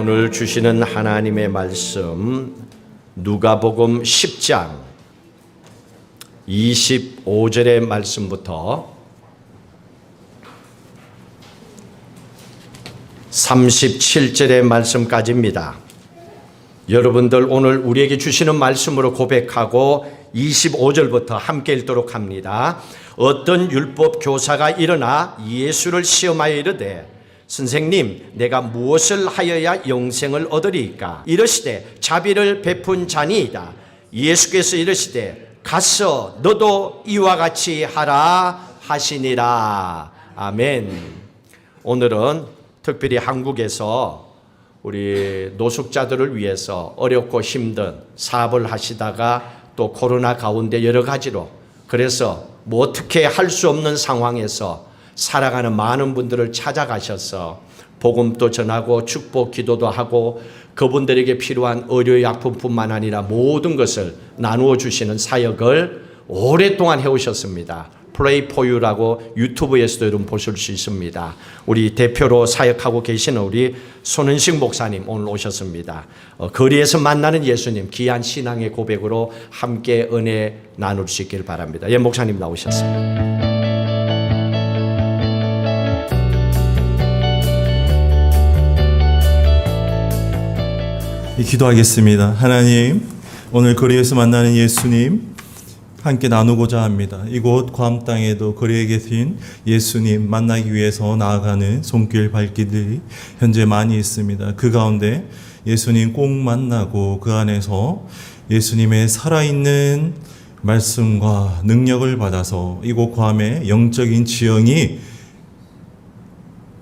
오늘 주시는 하나님의 말씀 누가복음 10장 25절의 말씀부터 37절의 말씀까지입니다. 여러분들 오늘 우리에게 주시는 말씀으로 고백하고 25절부터 함께 읽도록 합니다. 어떤 율법 교사가 일어나 예수를 시험하여 이르되 선생님, 내가 무엇을 하여야 영생을 얻으리이까? 이르시되 자비를 베푼 자니이다. 예수께서 이르시되 가서 너도 이와 같이 하라 하시니라. 아멘. 오늘은 특별히 한국에서 우리 노숙자들을 위해서 어렵고 힘든 사업을 하시다가 또 코로나 가운데 여러 가지로 그래서 뭐 어떻게 할 수 없는 상황에서 살아가는 많은 분들을 찾아가셔서 복음도 전하고 축복 기도도 하고 그분들에게 필요한 의료약품뿐만 아니라 모든 것을 나누어 주시는 사역을 오랫동안 해오셨습니다. Pray for You라고 유튜브에서도 여러분 보실 수 있습니다. 우리 대표로 사역하고 계시는 우리 손은식 목사님 오늘 오셨습니다. 거리에서 만나는 예수님 귀한 신앙의 고백으로 함께 은혜 나눌 수 있길 바랍니다. 예, 목사님 나오셨습니다. 기도하겠습니다. 하나님, 오늘 거리에서 만나는 예수님 함께 나누고자 합니다. 이곳 괌 땅에도 거리에 계신 예수님 만나기 위해서 나아가는 손길 발길들이 현재 많이 있습니다. 그 가운데 예수님 꼭 만나고 그 안에서 예수님의 살아있는 말씀과 능력을 받아서 이곳 괌의 영적인 지형이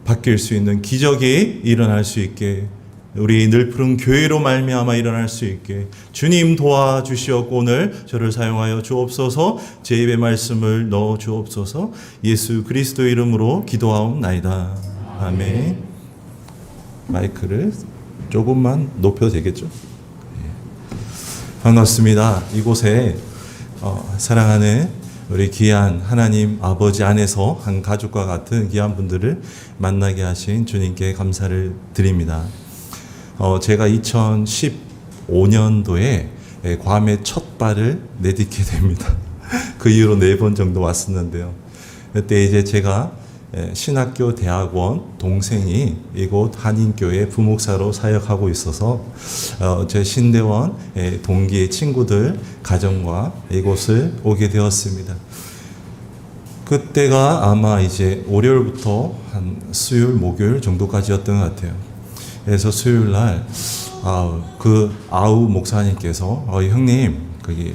바뀔 수 있는 기적이 일어날 수 있게 우리 늘푸른 교회로 말미암아 일어날 수 있게 주님 도와주시옵고 오늘 저를 사용하여 주옵소서. 제 입에 말씀을 넣어 주옵소서. 예수 그리스도 이름으로 기도하옵나이다. 아멘. 마이크를 조금만 높여도 되겠죠? 반갑습니다. 이곳에 사랑하는 우리 귀한 하나님 아버지 안에서 한 가족과 같은 귀한 분들을 만나게 하신 주님께 감사를 드립니다. 제가 2015년도에 괌에 첫 발을 내딛게 됩니다. 그 이후로 4번 정도 왔었는데요. 그때 이제 제가 신학교 대학원 동생이 이곳 한인교회 부목사로 사역하고 있어서 제 신대원 동기의 친구들 가정과 이곳을 오게 되었습니다. 그때가 아마 이제 월요일부터 한 수요일, 목요일 정도까지였던 것 같아요. 그래서 수요일 날 그 아우 목사님께서 형님 거기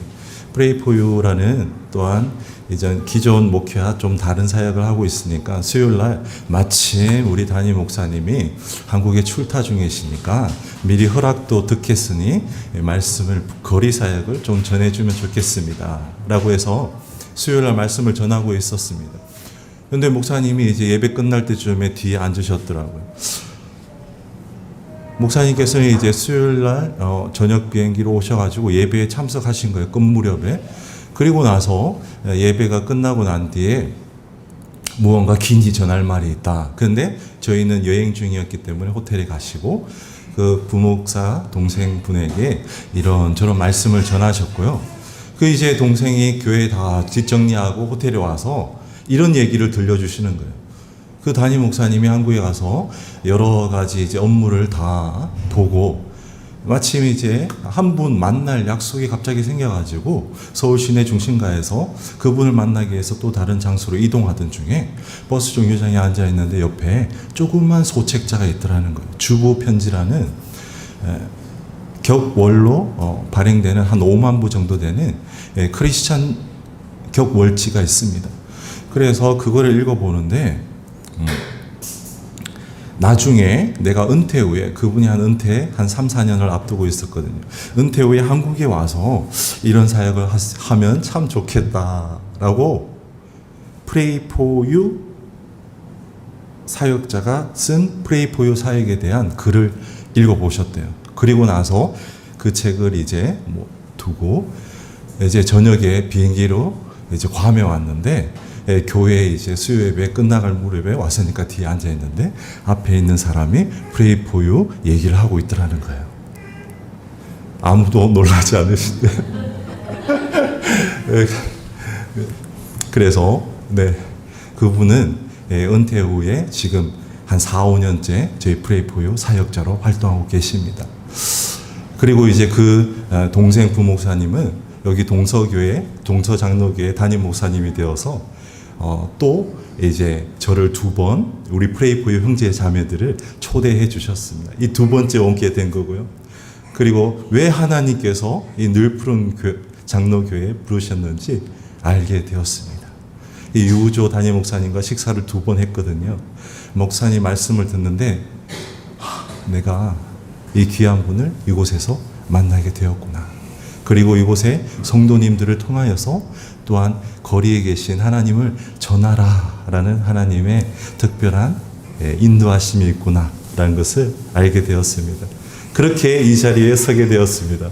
Pray for You라는 또한 이전 기존 목회와 좀 다른 사역을 하고 있으니까 수요일 날 마침 우리 담임 목사님이 한국에 출타 중이시니까 미리 허락도 듣겠으니 말씀을 거리 사역을 좀 전해주면 좋겠습니다 라고 해서 수요일 날 말씀을 전하고 있었습니다. 그런데 목사님이 이제 예배 끝날 때쯤에 뒤에 앉으셨더라고요. 목사님께서는 이제 수요일 날 저녁 비행기로 오셔가지고 예배에 참석하신 거예요. 끝 무렵에. 그리고 나서 예배가 끝나고 난 뒤에 무언가 긴히 전할 말이 있다. 그런데 저희는 여행 중이었기 때문에 호텔에 가시고 그 부목사 동생분에게 이런저런 말씀을 전하셨고요. 그 이제 동생이 교회 다 뒷정리하고 호텔에 와서 이런 얘기를 들려주시는 거예요. 그 담임 목사님이 한국에 가서 여러 가지 이제 업무를 다 보고 마침 이제 한 분 만날 약속이 갑자기 생겨가지고 서울 시내 중심가에서 그분을 만나기 위해서 또 다른 장소로 이동하던 중에 버스 정류장에 앉아 있는데 옆에 조그만 소책자가 있더라는 거예요. 주보 편지라는 격월로 발행되는 한 5만 부 정도 되는 크리스찬 격월지가 있습니다. 그래서 그거를 읽어보는데 나중에 내가 은퇴 후에 그분이 은퇴 한 3, 4년을 앞두고 있었거든요. 은퇴 후에 한국에 와서 이런 사역을 하면 참 좋겠다라고 Pray for You 사역자가 쓴 Pray for You 사역에 대한 글을 읽어보셨대요. 그리고 나서 그 책을 이제 두고 이제 저녁에 비행기로 이제 괌에 왔는데 교회 이제 수요 예배 끝나갈 무렵에 왔으니까 뒤에 앉아 있는데 앞에 있는 사람이 Pray for you 얘기를 하고 있더라는 거예요. 아무도 놀라지 않으신데. 그래서 그분은 은퇴 후에 지금 한 4, 5년째 저희 Pray for you 사역자로 활동하고 계십니다. 그리고 이제 그 동생 부목사님은 여기 동서교회, 동서장로교회 담임 목사님이 되어서 또 이제 저를 2번 우리 Pray for you 형제 자매들을 초대해 주셨습니다. 이 2번째 오게 된 거고요. 그리고 왜 하나님께서 이 늘푸른 장로교회에 부르셨는지 알게 되었습니다. 이 유우조 담임 목사님과 식사를 2번 했거든요. 목사님 말씀을 듣는데 내가 이 귀한 분을 이곳에서 만나게 되었구나. 그리고 이곳에 성도님들을 통하여서 또한 거리에 계신 하나님을 전하라라는 하나님의 특별한 인도하심이 있구나라는 것을 알게 되었습니다. 그렇게 이 자리에 서게 되었습니다.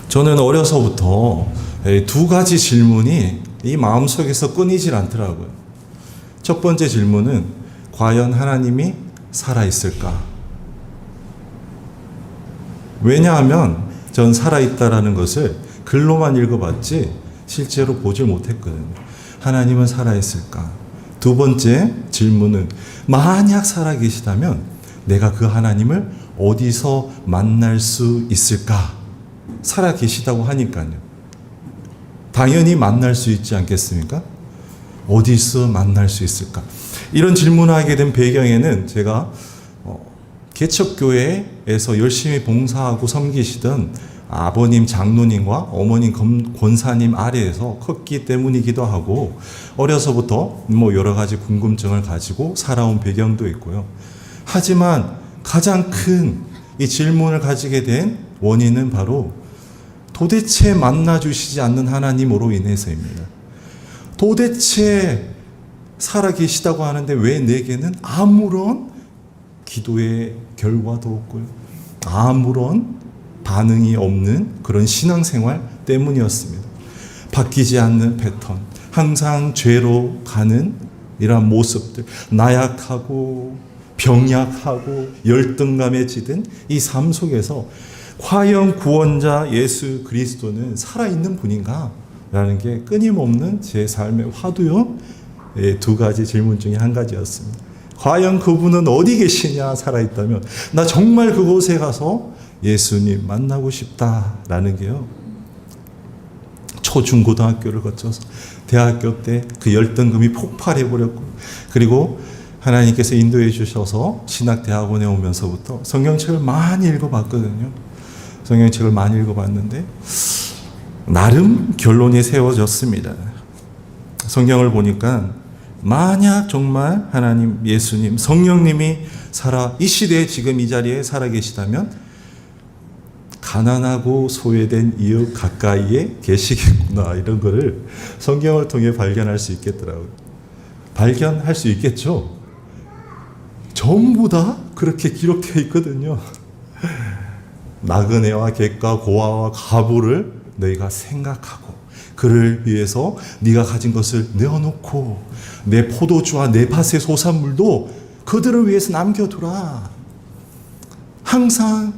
저는 어려서부터 2가지 질문이 이 마음속에서 끊이질 않더라고요. 첫 번째 질문은 과연 하나님이 살아있을까? 왜냐하면 전 살아있다라는 것을 글로만 읽어봤지 실제로 보질 못했거든요. 하나님은 살아있을까? 2번째 질문은 만약 살아계시다면 내가 그 하나님을 어디서 만날 수 있을까? 살아계시다고 하니까요. 당연히 만날 수 있지 않겠습니까? 어디서 만날 수 있을까? 이런 질문을 하게 된 배경에는 제가 개척교회에서 열심히 봉사하고 섬기시던 아버님 장로님과 어머님 권사님 아래에서 컸기 때문이기도 하고 어려서부터 여러 가지 궁금증을 가지고 살아온 배경도 있고요. 하지만 가장 큰 이 질문을 가지게 된 원인은 바로 도대체 만나주시지 않는 하나님으로 인해서입니다. 도대체 살아계시다고 하는데 왜 내게는 아무런 기도의 결과도 없고요. 아무런 반응이 없는 그런 신앙생활 때문이었습니다. 바뀌지 않는 패턴, 항상 죄로 가는 이러한 모습들, 나약하고 병약하고 열등감에 찌든 이 삶 속에서 과연 구원자 예수 그리스도는 살아있는 분인가? 라는 게 끊임없는 제 삶의 화두요. 2가지 질문 중에 한 가지였습니다. 과연 그분은 어디 계시냐? 살아있다면 나 정말 그곳에 가서 예수님 만나고 싶다라는 게요. 초중고등학교를 거쳐서 대학교 때 그 열등감이 폭발해 버렸고 그리고 하나님께서 인도해 주셔서 신학대학원에 오면서부터 성경책을 많이 읽어봤거든요. 성경책을 많이 읽어봤는데 나름 결론이 세워졌습니다. 성경을 보니까 만약 정말 하나님, 예수님, 성령님이 이 시대에 지금 이 자리에 살아계시다면 가난하고 소외된 이웃 가까이에 계시겠구나 이런 거를 성경을 통해 발견할 수 있겠더라고요. 발견할 수 있겠죠? 전부 다 그렇게 기록되어 있거든요. 나그네와 객과 고아와 과부를 너희가 생각하고 그를 위해서 네가 가진 것을 내어놓고 내 포도주와 내 밭의 소산물도 그들을 위해서 남겨두라. 항상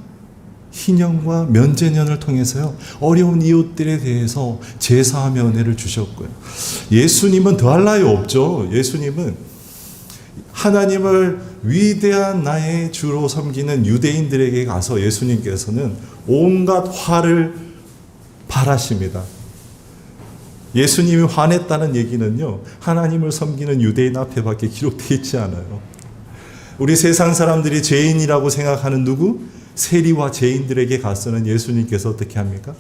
희년과 면제년을 통해서요 어려운 이웃들에 대해서 제사하며 은혜를 주셨고요. 예수님은 더할 나위 없죠. 예수님은 하나님을 위대한 나의 주로 섬기는 유대인들에게 가서 예수님께서는 온갖 화를 발하십니다. 예수님이 화냈다는 얘기는요 하나님을 섬기는 유대인 앞에밖에 기록되어 있지 않아요. 우리 세상 사람들이 죄인이라고 생각하는 누구? 세리와 죄인들에게 가서는 예수님께서 어떻게 합니까?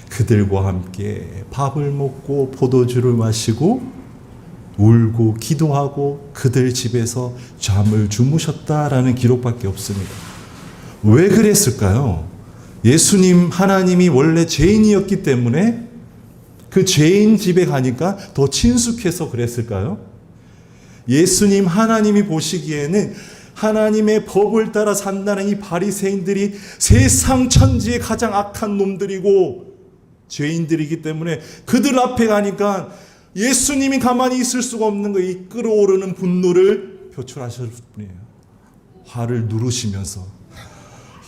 그들과 함께 밥을 먹고 포도주를 마시고 울고 기도하고 그들 집에서 잠을 주무셨다라는 기록밖에 없습니다. 왜 그랬을까요? 예수님 하나님이 원래 죄인이었기 때문에 그 죄인 집에 가니까 더 친숙해서 그랬을까요? 예수님 하나님이 보시기에는 하나님의 법을 따라 산다는 이 바리새인들이 세상 천지의 가장 악한 놈들이고 죄인들이기 때문에 그들 앞에 가니까 예수님이 가만히 있을 수가 없는 거예요. 이 끓어오르는 분노를 표출하실 뿐이에요. 화를 누르시면서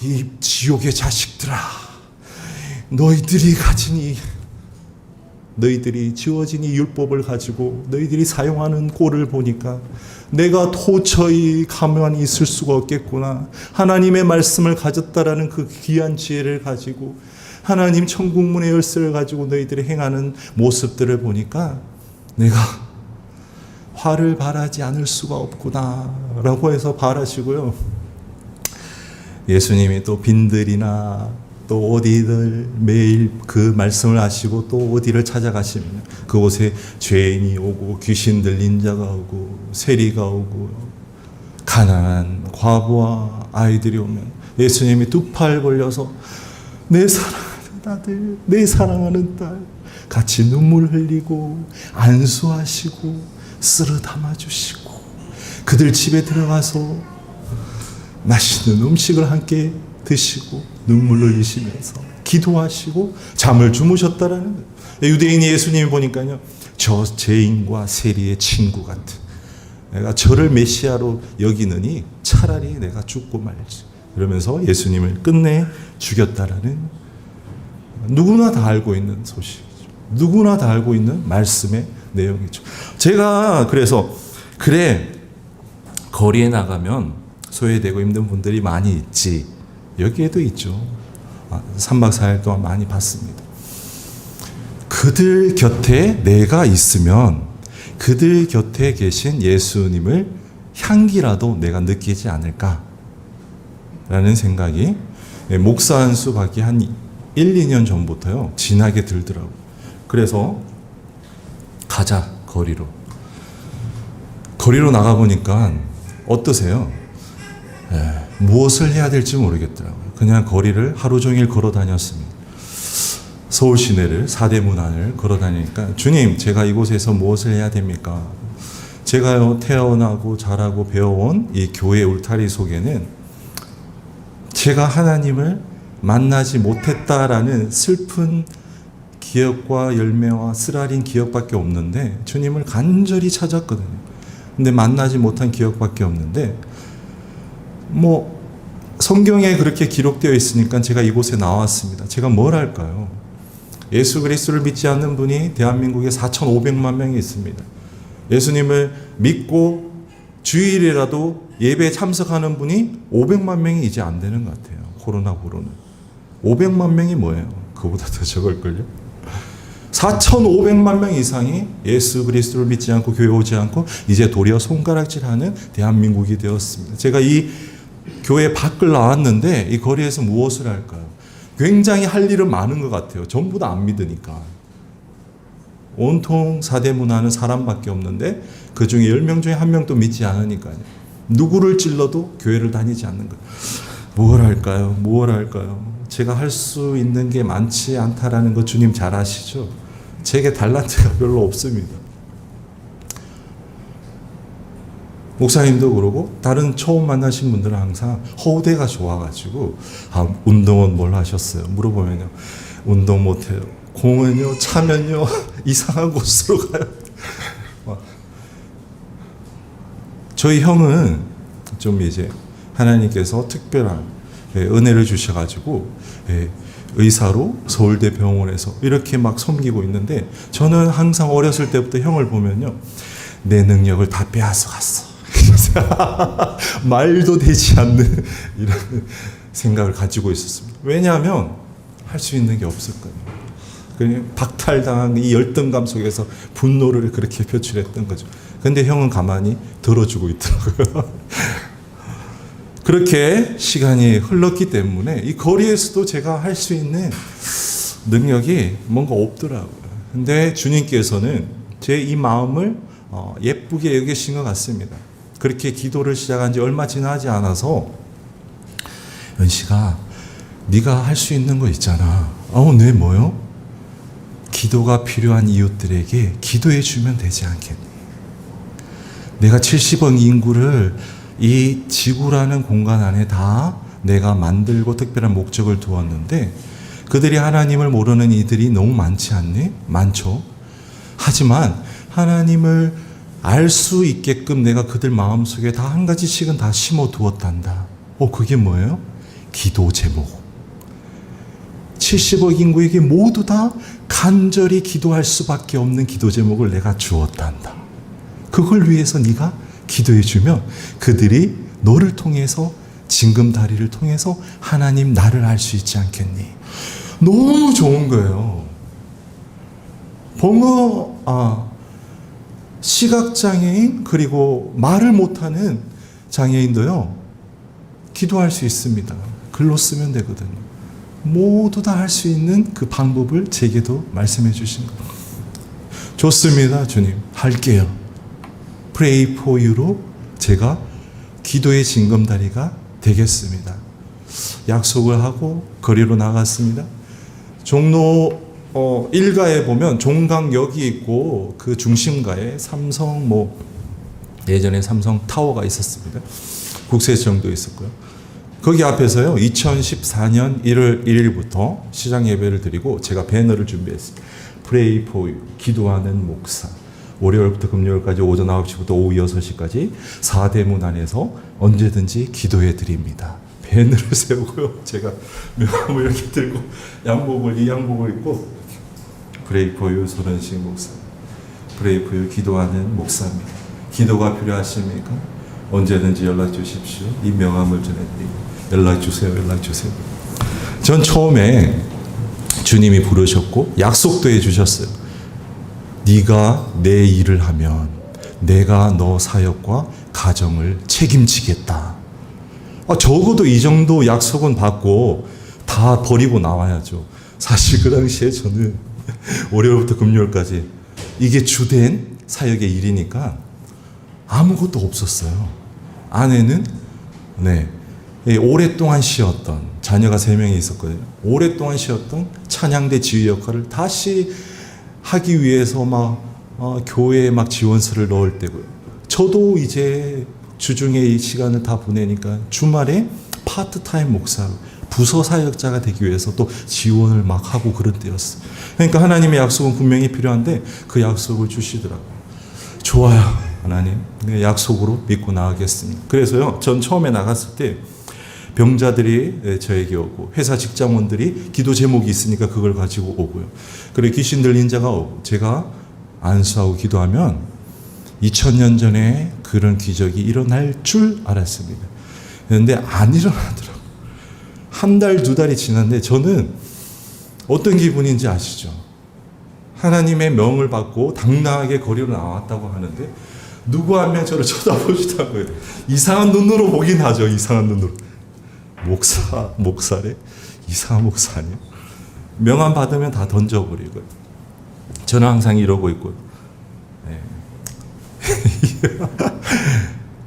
이 지옥의 자식들아, 너희들이 지어진 이 율법을 가지고 너희들이 사용하는 꼴을 보니까 내가 도저히 가만히 있을 수가 없겠구나. 하나님의 말씀을 가졌다라는 그 귀한 지혜를 가지고 하나님 천국문의 열쇠를 가지고 너희들이 행하는 모습들을 보니까 내가 화를 발하지 않을 수가 없구나 라고 해서 발하시고요. 예수님이 또 빈들이나 또 어디들 매일 그 말씀을 하시고 또 어디를 찾아가시면 그곳에 죄인이 오고 귀신 들린 자가 오고 세리가 오고 가난한 과부와 아이들이 오면 예수님이 두 팔 벌려서 내 사랑하는 아들, 내 사랑하는 딸 같이 눈물 흘리고 안수하시고 쓸어 담아주시고 그들 집에 들어가서 맛있는 음식을 함께 드시고 눈물 흘리시면서 기도하시고 잠을 주무셨다라는 거예요. 유대인이 예수님이 보니까요, 저 죄인과 세리의 친구 같은, 내가 저를 메시아로 여기느니 차라리 내가 죽고 말지, 그러면서 예수님을 끝내 죽였다라는, 누구나 다 알고 있는 소식이죠. 누구나 다 알고 있는 말씀의 내용이죠. 제가 그래서 거리에 나가면 소외되고 힘든 분들이 많이 있지, 여기에도 있죠. 3박 4일 동안 많이 봤습니다. 그들 곁에 내가 있으면 그들 곁에 계신 예수님을 향기라도 내가 느끼지 않을까라는 생각이 목사 안수 받기 한 1, 2년 전부터요 진하게 들더라고요. 그래서 가자, 거리로 나가보니까 어떠세요? 무엇을 해야 될지 모르겠더라고요. 그냥 거리를 하루 종일 걸어 다녔습니다. 서울 시내를, 사대문 안을 걸어 다니니까, 주님, 제가 이곳에서 무엇을 해야 됩니까? 제가요 태어나고 자라고 배워온 이 교회 울타리 속에는 제가 하나님을 만나지 못했다라는 슬픈 기억과 열매와 쓰라린 기억밖에 없는데, 주님을 간절히 찾았거든요. 근데 만나지 못한 기억밖에 없는데, 성경에 그렇게 기록되어 있으니까 제가 이곳에 나왔습니다. 제가 뭘 할까요? 예수 그리스도를 믿지 않는 분이 대한민국에 4,500만 명이 있습니다. 예수님을 믿고 주일이라도 예배에 참석하는 분이 500만 명이 이제 안 되는 것 같아요. 코로나로는. 500만 명이 뭐예요? 그보다 더 적을걸요? 4,500만 명 이상이 예수 그리스도를 믿지 않고 교회 오지 않고 이제 도리어 손가락질하는 대한민국이 되었습니다. 제가 이 교회 밖을 나왔는데 이 거리에서 무엇을 할까요? 굉장히 할 일은 많은 것 같아요. 전부 다 안 믿으니까. 온통 사대문화는 사람밖에 없는데 그 중에 10명 중에 1명도 믿지 않으니까요. 누구를 찔러도 교회를 다니지 않는 거예요. 뭘 할까요? 제가 할 수 있는 게 많지 않다라는 거 주님 잘 아시죠? 제게 달란트가 별로 없습니다. 목사님도 그러고 다른 처음 만나신 분들은 항상 허우대가 좋아가지고 운동은 뭘 하셨어요? 물어보면요, 운동 못해요. 공은요, 차면요 이상한 곳으로 가요. 저희 형은 좀 이제 하나님께서 특별한 은혜를 주셔가지고 의사로 서울대 병원에서 이렇게 막 섬기고 있는데, 저는 항상 어렸을 때부터 형을 보면요, 내 능력을 다 빼앗아 갔어. 말도 되지 않는 이런 생각을 가지고 있었습니다. 왜냐하면 할 수 있는 게 없을 거예요. 그냥 박탈당한 이 열등감 속에서 분노를 그렇게 표출했던 거죠. 근데 형은 가만히 들어주고 있더라고요. 그렇게 시간이 흘렀기 때문에 이 거리에서도 제가 할 수 있는 능력이 뭔가 없더라고요. 근데 주님께서는 제 이 마음을 예쁘게 여기신 것 같습니다. 그렇게 기도를 시작한 지 얼마 지나지 않아서, 연식아, 네가 할 수 있는 거 있잖아. 네, 뭐요? 기도가 필요한 이웃들에게 기도해 주면 되지 않겠니? 내가 70억 인구를 이 지구라는 공간 안에 다 내가 만들고 특별한 목적을 두었는데 그들이 하나님을 모르는 이들이 너무 많지 않니? 많죠. 하지만 하나님을 알 수 있게끔 내가 그들 마음속에 다 한 가지씩은 다 심어 두었단다. 그게 뭐예요? 기도 제목. 70억 인구에게 모두 다 간절히 기도할 수밖에 없는 기도 제목을 내가 주었단다. 그걸 위해서 네가 기도해 주면 그들이 너를 통해서 징금다리를 통해서 하나님 나를 알 수 있지 않겠니? 너무 좋은 거예요. 시각장애인 그리고 말을 못하는 장애인도요 기도할 수 있습니다. 글로 쓰면 되거든요. 모두 다 할 수 있는 그 방법을 제게도 말씀해 주신 거예요. 좋습니다. 주님 할게요. Pray for you로 제가 기도의 징검다리가 되겠습니다. 약속을 하고 거리로 나갔습니다. 종로 일가에 보면 종강역이 있고 그 중심가에 삼성 예전에 삼성 타워가 있었습니다. 국세청도 있었고요. 거기 앞에서요 2014년 1월 1일부터 시장 예배를 드리고 제가 배너를 준비했습니다. Pray for you, 기도하는 목사. 월요일부터 금요일까지 오전 9시부터 오후 6시까지 4대문 안에서 언제든지 기도해 드립니다. 배너를 세우고요. 제가 명함을 이렇게 들고 이 양복을 입고 Pray for you 손은식 목사. Pray for you 기도하는 목사입니다. 기도가 필요하십니까? 언제든지 연락 주십시오. 이 명함을 전해드리고 연락 주세요. 전 처음에 주님이 부르셨고 약속도 해주셨어요. 네가 내 일을 하면 내가 너 사역과 가정을 책임지겠다. 적어도 이 정도 약속은 받고 다 버리고 나와야죠. 사실 그 당시에 저는 월요일부터 금요일까지 이게 주된 사역의 일이니까 아무것도 없었어요. 아내는 오랫동안 쉬었던 자녀가 3명이 있었거든요. 오랫동안 쉬었던 찬양대 지휘 역할을 다시 하기 위해서 교회에 지원서를 넣을 때고요. 저도 이제 주중에 이 시간을 다 보내니까 주말에 파트타임 목사로 부서 사역자가 되기 위해서 또 지원을 하고 그런 때였어요. 그러니까 하나님의 약속은 분명히 필요한데 그 약속을 주시더라고요. 좋아요, 하나님. 약속으로 믿고 나가겠습니다. 그래서요, 전 처음에 나갔을 때 병자들이 저에게 오고 회사 직장원들이 기도 제목이 있으니까 그걸 가지고 오고요. 그리고 귀신 들린 자가 오고 제가 안수하고 기도하면 2000년 전에 그런 기적이 일어날 줄 알았습니다. 그런데 안 일어나더라고요. 한 달, 2달이 지났는데 저는 어떤 기분인지 아시죠? 하나님의 명을 받고 당당하게 거리로 나왔다고 하는데 누구 한 명 저를 쳐다보지도 않고요. 이상한 눈으로 보긴 하죠. 이상한 눈으로. 목사래? 이상한 목사 아니에요? 명함 받으면 다 던져버리고요. 저는 항상 이러고 있고요.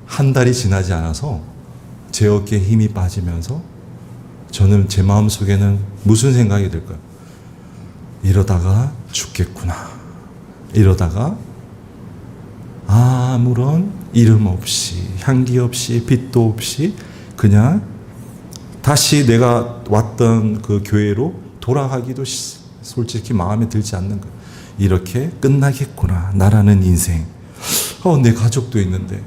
한 달이 지나지 않아서 제 어깨에 힘이 빠지면서 저는 제 마음속에는 무슨 생각이 들까요? 이러다가 죽겠구나. 이러다가 아무런 이름 없이 향기 없이 빛도 없이 그냥 다시 내가 왔던 그 교회로 돌아가기도 솔직히 마음에 들지 않는 거예요. 이렇게 끝나겠구나. 나라는 인생. 내 가족도 있는데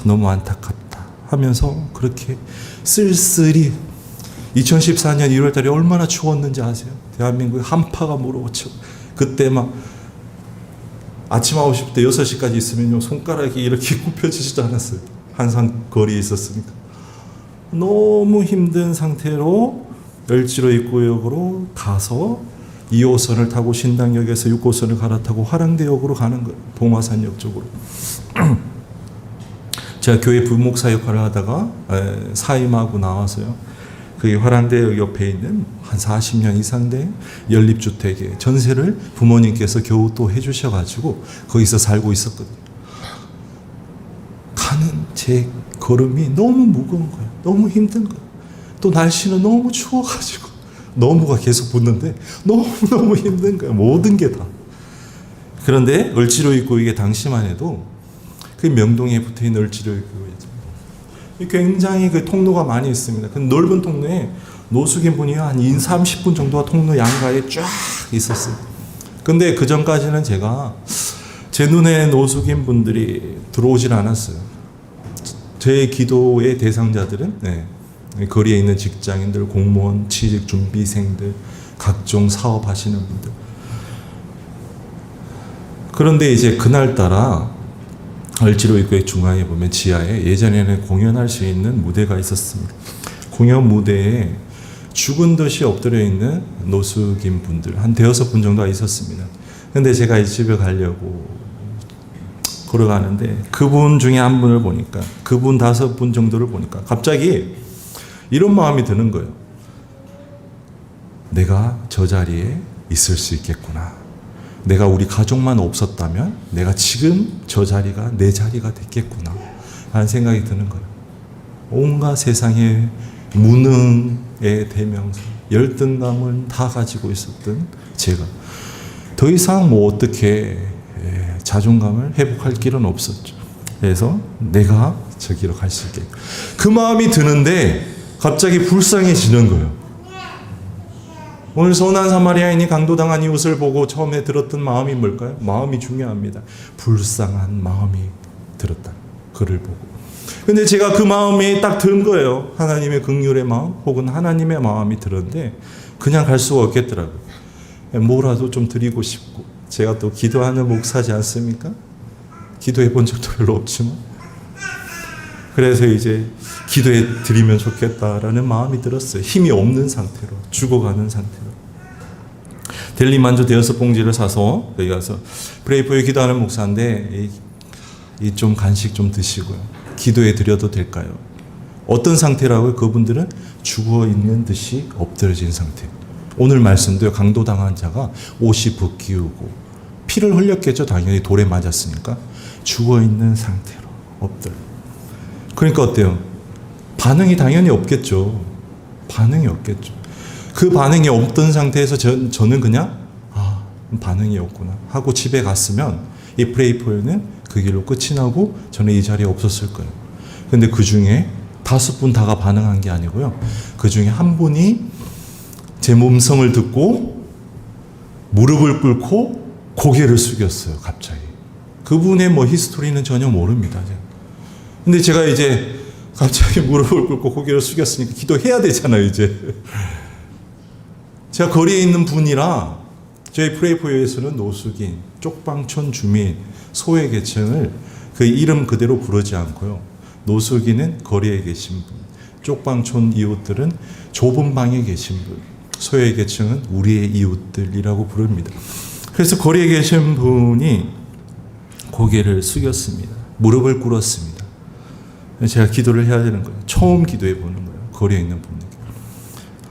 너무 안타깝다 하면서 그렇게 쓸쓸히 2014년 1월 달에 얼마나 추웠는지 아세요? 대한민국에 한파가 몰아오죠. 그때 아침 9시부터 6시까지 있으면요 손가락이 이렇게 굽혀지지도 않았어요. 항상 거리에 있었으니까. 너무 힘든 상태로 을지로 입구역으로 가서 2호선을 타고 신당역에서 6호선을 갈아타고 화랑대역으로 가는 거예요. 봉화산역 쪽으로. 제가 교회 부목사 역할을 하다가 사임하고 나와서요. 그 화랑대역 옆에 있는 한 40년 이상 된 연립주택에 전세를 부모님께서 겨우 또 해주셔가지고 거기서 살고 있었거든요. 가는 제 걸음이 너무 무거운 거예요. 너무 힘든 거예요. 또 날씨는 너무 추워가지고 너무가 계속 붙는데 너무너무 힘든 거예요. 모든 게 다. 그런데 을지로 입구 이게 당시만 해도 그 명동에 붙어있는 을지로 입구 굉장히 그 통로가 많이 있습니다. 그 넓은 통로에 노숙인 분이 한 30분 정도가 통로 양가에 쫙 있었어요. 근데 그 전까지는 제가 제 눈에 노숙인 분들이 들어오질 않았어요. 제 기도의 대상자들은 거리에 있는 직장인들, 공무원, 취직 준비생들, 각종 사업하시는 분들. 그런데 이제 그날따라 을지로 입구의 중앙에 보면 지하에 예전에는 공연할 수 있는 무대가 있었습니다. 공연 무대에 죽은 듯이 엎드려 있는 노숙인 분들 한 대여섯 분 정도가 있었습니다. 근데 제가 이 집에 가려고 걸어가는데 그분 중에 한 분을 보니까, 그분 5분 정도를 보니까 갑자기 이런 마음이 드는 거예요. 내가 저 자리에 있을 수 있겠구나. 내가 우리 가족만 없었다면 내가 지금 저 자리가 내 자리가 됐겠구나 하는 생각이 드는 거예요. 온갖 세상의 무능의 대명사, 열등감을 다 가지고 있었던 제가 더 이상 뭐 어떻게 자존감을 회복할 길은 없었죠. 그래서 내가 저기로 갈 수 있게 그 마음이 드는데 갑자기 불쌍해지는 거예요. 오늘 선한 사마리아인이 강도당한 이웃을 보고 처음에 들었던 마음이 뭘까요? 마음이 중요합니다. 불쌍한 마음이 들었다. 그를 보고. 근데 제가 그 마음이 딱 든 거예요. 하나님의 긍휼의 마음 혹은 하나님의 마음이 들었는데 그냥 갈 수가 없겠더라고요. 뭐라도 좀 드리고 싶고, 제가 또 기도하는 목사지 않습니까? 기도해 본 적도 별로 없지만, 그래서 이제 기도해 드리면 좋겠다라는 마음이 들었어요. 힘이 없는 상태로, 죽어가는 상태로. 델리 만주 대여섯 봉지를 사서 여기 가서 브레이프에 기도하는 목사인데 이 좀 간식 좀 드시고요. 기도해 드려도 될까요? 어떤 상태라고요? 그분들은 죽어 있는 듯이 엎드려진 상태. 오늘 말씀도요. 강도당한 자가 옷이 벗기우고 피를 흘렸겠죠. 당연히 돌에 맞았으니까. 죽어 있는 상태로 엎드려. 그러니까 어때요? 반응이 당연히 없겠죠. 반응이 없겠죠. 그 반응이 없던 상태에서 저는 그냥 반응이 없구나 하고 집에 갔으면 이 프레이포에는 그 길로 끝이 나고 저는 이 자리에 없었을 거예요. 근데 그 중에 5분 다가 반응한 게 아니고요. 그 중에 한 분이 제 몸성을 듣고 무릎을 꿇고 고개를 숙였어요. 갑자기. 그분의 뭐 히스토리는 전혀 모릅니다. 근데 제가 이제 갑자기 무릎을 꿇고 고개를 숙였으니까 기도해야 되잖아요, 이제. 제가 거리에 있는 분이라 저희 프레이포에서는 노숙인, 쪽방촌 주민, 소외계층을 그 이름 그대로 부르지 않고요. 노숙인은 거리에 계신 분, 쪽방촌 이웃들은 좁은 방에 계신 분, 소외계층은 우리의 이웃들이라고 부릅니다. 그래서 거리에 계신 분이 고개를 숙였습니다. 무릎을 꿇었습니다. 제가 기도를 해야 되는 거예요. 처음 기도해 보는 거예요. 거리에 있는 분에게.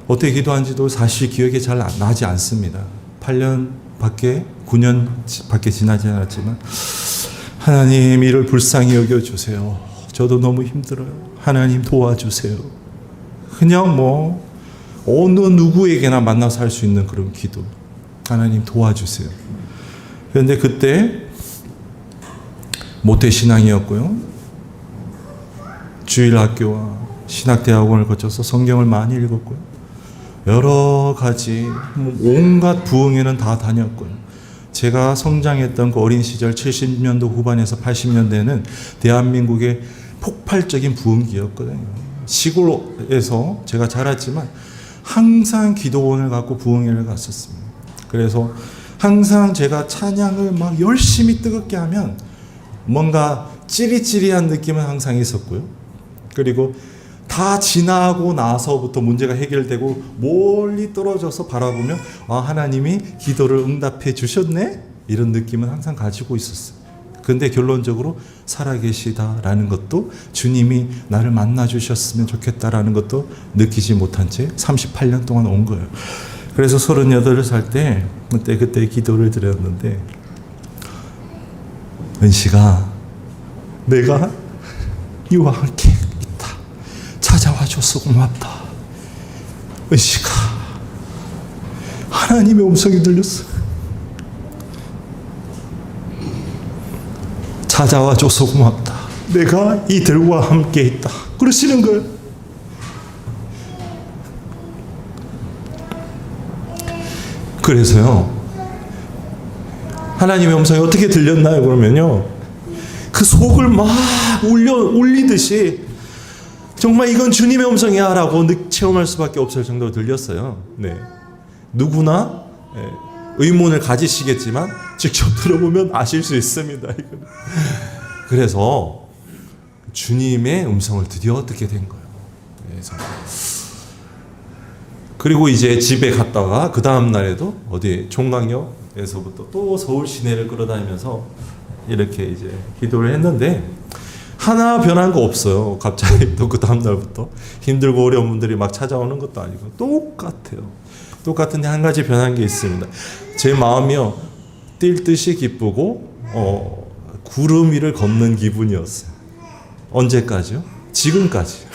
어떻게 기도한지도 사실 기억이 잘 나지 않습니다. 8년 밖에 9년 밖에 지나지 않았지만 하나님 이를 불쌍히 여겨주세요. 저도 너무 힘들어요. 하나님 도와주세요. 그냥 뭐 어느 누구에게나 만나서 할 수 있는 그런 기도. 하나님 도와주세요. 그런데 그때 모태신앙이었고요. 주일학교와 신학대학원을 거쳐서 성경을 많이 읽었고요. 여러 가지 온갖 부흥회는 다 다녔고요. 제가 성장했던 그 어린 시절 70년도 후반에서 80년대는 대한민국의 폭발적인 부흥기였거든요. 시골에서 제가 자랐지만 항상 기도원을 갖고 부흥회를 갔었습니다. 그래서 항상 제가 찬양을 막 열심히 뜨겁게 하면 뭔가 찌릿찌릿한 느낌은 항상 있었고요. 그리고 다 지나고 나서부터 문제가 해결되고 멀리 떨어져서 바라보면 하나님이 기도를 응답해 주셨네? 이런 느낌은 항상 가지고 있었어요. 근데 결론적으로 살아계시다라는 것도 주님이 나를 만나주셨으면 좋겠다라는 것도 느끼지 못한 채 38년 동안 온 거예요. 그래서 38살 때 그때 기도를 드렸는데, 은씨가 내가 이와 함께 있다. 찾아와줘서 고맙다. 은씨가 하나님의 음성이 들렸어. 찾아와줘서 고맙다. 내가 이들과 함께 있다. 그러시는 거예요. 그래서요, 하나님의 음성이 어떻게 들렸나요? 그러면요, 그 속을 막 울리듯이 정말 이건 주님의 음성이야 라고 체험할 수밖에 없을 정도로 들렸어요. 네. 누구나 의문을 가지시겠지만 직접 들어보면 아실 수 있습니다. 그래서 주님의 음성을 드디어 듣게 된 거예요. 그래서 그리고 이제 집에 갔다가 그 다음 날에도 어디 종강역에서부터 또 서울 시내를 끌어다니면서 이렇게 이제 기도를 했는데 하나 변한 거 없어요. 갑자기 또 그 다음 날부터 힘들고 어려운 분들이 막 찾아오는 것도 아니고 똑같아요. 똑같은데 한 가지 변한 게 있습니다. 제 마음이요, 뛸 듯이 기쁘고 구름 위를 걷는 기분이었어요. 언제까지요? 지금까지.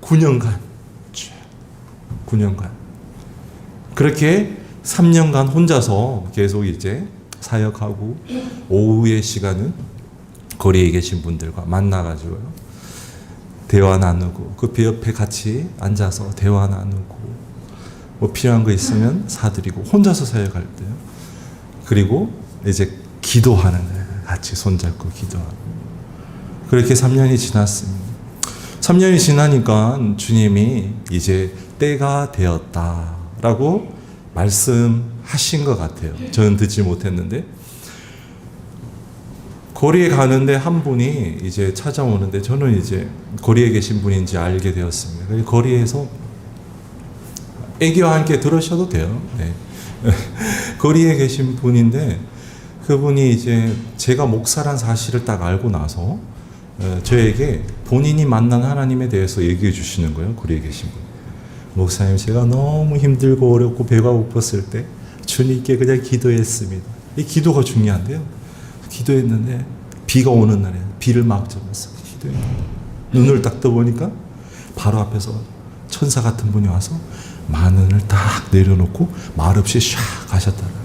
9년간. 9년간. 그렇게 3년간 혼자서 계속 이제 사역하고 오후의 시간은 거리에 계신 분들과 만나가지고요, 대화 나누고 그 옆에 같이 앉아서 대화 나누고 뭐 필요한 거 있으면 사드리고 혼자서 사역할 때요. 그리고 이제 기도하는 거예요. 같이 손잡고 기도하고. 그렇게 3년이 지났습니다. 3년이 지나니까 주님이 이제 때가 되었다라고 말씀하신 것 같아요. 저는 듣지 못했는데 거리에 가는데 한 분이 이제 찾아오는데 저는 이제 거리에 계신 분인지 알게 되었습니다. 거리에서 애기와 함께 들으셔도 돼요. 네. 거리에 계신 분인데 그분이 이제 제가 목사란 사실을 딱 알고 나서 저에게 본인이 만난 하나님에 대해서 얘기해 주시는 거예요. 거리에 계신 분. 목사님, 제가 너무 힘들고 어렵고 배가 고팠을 때 주님께 그냥 기도했습니다. 이 기도가 중요한데요. 기도했는데 비가 오는 날에 비를 막 잡았어요. 기도했는데 눈을 딱 떠보니까 바로 앞에서 천사 같은 분이 와서 만은을 딱 내려놓고 말없이 샥 가셨다는